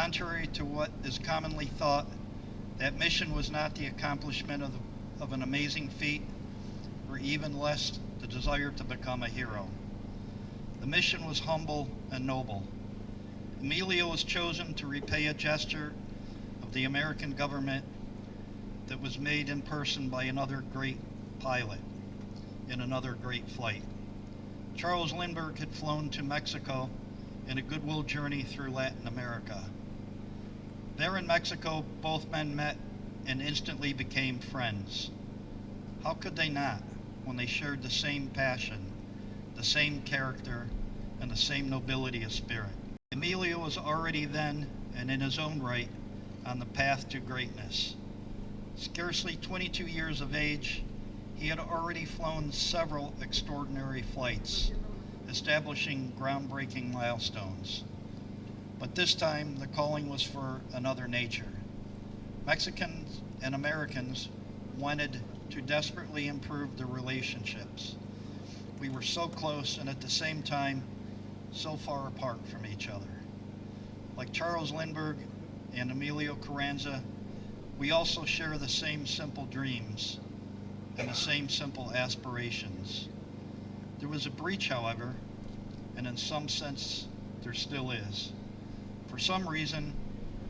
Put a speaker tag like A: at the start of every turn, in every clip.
A: Contrary to what is commonly thought, that mission was not the accomplishment of an amazing feat, or even less the desire to become a hero. The mission was humble and noble. Emilio was chosen to repay a gesture of the American government that was made in person by another great pilot in another great flight. Charles Lindbergh had flown to Mexico in a goodwill journey through Latin America. There in Mexico, both men met and instantly became friends. How could they not when they shared the same passion, the same character, and the same nobility of spirit? Emilio was already then, and in his own right, on the path to greatness. Scarcely 22 years of age, he had already flown several extraordinary flights, establishing groundbreaking milestones. But this time, the calling was for another nature. Mexicans and Americans wanted to desperately improve their relationships. We were so close and at the same time, so far apart from each other. Like Charles Lindbergh and Emilio Carranza, we also share the same simple dreams and the same simple aspirations. There was a breach, however, and in some sense, there still is. For some reason,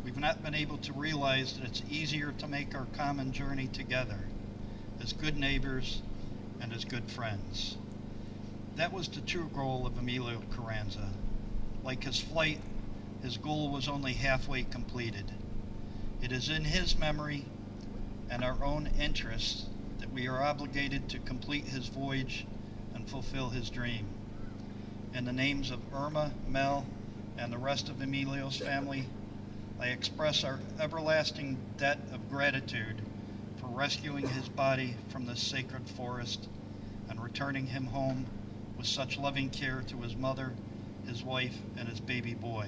A: we've not been able to realize that it's easier to make our common journey together as good neighbors and as good friends. That was the true goal of Emilio Carranza. Like his flight, his goal was only halfway completed. It is in his memory and our own interest that we are obligated to complete his voyage and fulfill his dream. In the names of Irma, Mel, and the rest of Emilio's family, I express our everlasting debt of gratitude for rescuing his body from this sacred forest and returning him home with such loving care to his mother, his wife, and his baby boy.